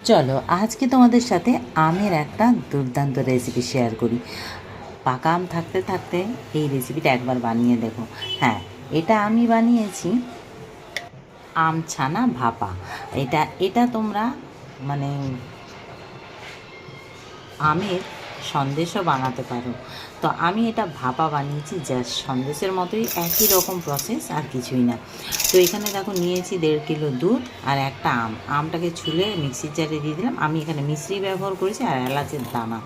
চলো আজকে তোমাদের সাথে আমের একটা দুর্দান্ত রেসিপি শেয়ার করি। পাকা আম থাকতে থাকতে এই রেসিপিটা একবার বানিয়ে দেখো। হ্যাঁ, এটা আমি বানিয়েছি আম ছানা ভাপা। এটা এটা তোমরা মানে আমের সন্দেশও বানাতে পারো। তো আমি এটা ভাপা বানিয়েছি, জাস্ট সন্দেশের মতোই, একই রকম প্রসেস, আর কিছুই না। তো এখানে দেখো নিয়েছি 1.5 কিলো দুধ আর একটা আমটাকে ছুলে মিক্সির জারে দিয়ে দিলাম। আমি এখানে মিশ্রি ব্যবহার করেছি আর এলাচের দানা,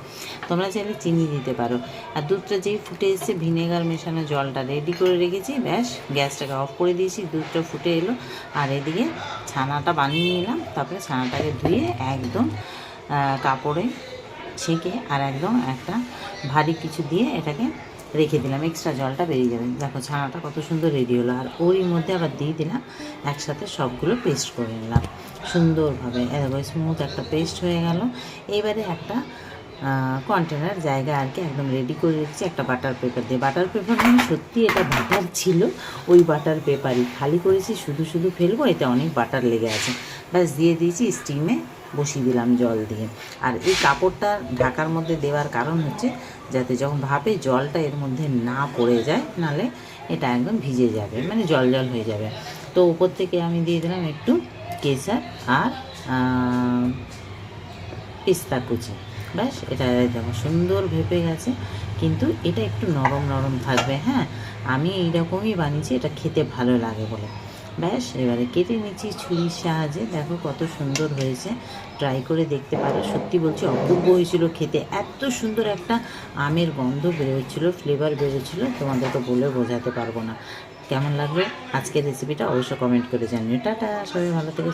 তোমরা চাইলে চিনি দিতে পারো। আর দুধটা যেই ফুটে এসছে, ভিনেগার মেশানো জলটা রেডি করে রেখেছি, ব্যাস গ্যাসটাকে অফ করে দিয়েছি, দুধটা ফুটে এলো। আর এদিকে ছানাটা বানিয়ে নিলাম। তারপরে ছানাটাকে ধুয়ে একদম কাপড়ে ছেঁকে আর একদম একটা ভারী কিছু দিয়ে এটাকে রেখে দিলাম, এক্সট্রা জলটা বেরিয়ে যাবে। দেখো ছানাটা কত সুন্দর রেডি হলো। আর ওরই মধ্যে আবার দিয়ে দিলাম একসাথে সবগুলো পেস্ট করে নিলাম সুন্দরভাবে। দেখো স্মুথ একটা পেস্ট হয়ে গেল। এবারে একটা কন্টেনার জায়গা আর কি একদম রেডি করে রেখেছি একটা বাটার পেপার দিয়ে। বাটার পেপার মানে সত্যি এটা বাটার ছিল, ওই বাটার পেপারই খালি করেছি, শুধু শুধু ফেলবো, এতে অনেক বাটার লেগে আছে। ব্যাস দিয়ে দিয়েছি, স্টিমে বসিয়ে দিলাম জল দিয়ে। আর এই কাপড়টা ঢাকার মধ্যে দেওয়ার কারণ হচ্ছে যাতে যখন ভাপে জলটা এর মধ্যে না পড়ে যায়, নালে এটা একদম ভিজে যাবে, মানে জল জল হয়ে যাবে। তো উপর থেকে আমি দিয়ে দিলাম একটু কেশর আর পিস্তা কুচি। ব্যাস এটা দেখো সুন্দর ভেপে গেছে, কিন্তু এটা একটু নরম নরম থাকবে। হ্যাঁ, আমি এইরকমই বানিয়েছি, এটা খেতে ভালো লাগে বলে। ব্যাস এবারে কেটে নিচ্ছি ছুরির সাহায্যে। দেখো কত সুন্দর হয়েছে, ট্রাই করে দেখতে পারো। সত্যি বলছি অপূর্ব হয়েছিল খেতে, এত সুন্দর একটা আমের গন্ধ বেরোচ্ছিলো, ফ্লেভার বেরোচ্ছিলো, তোমাদেরকে বলে বোঝাতে পারবো না। কেমন লাগবে আজকের রেসিপিটা অবশ্যই কমেন্ট করে জানিও। টাটা, সবাই ভালো থেকে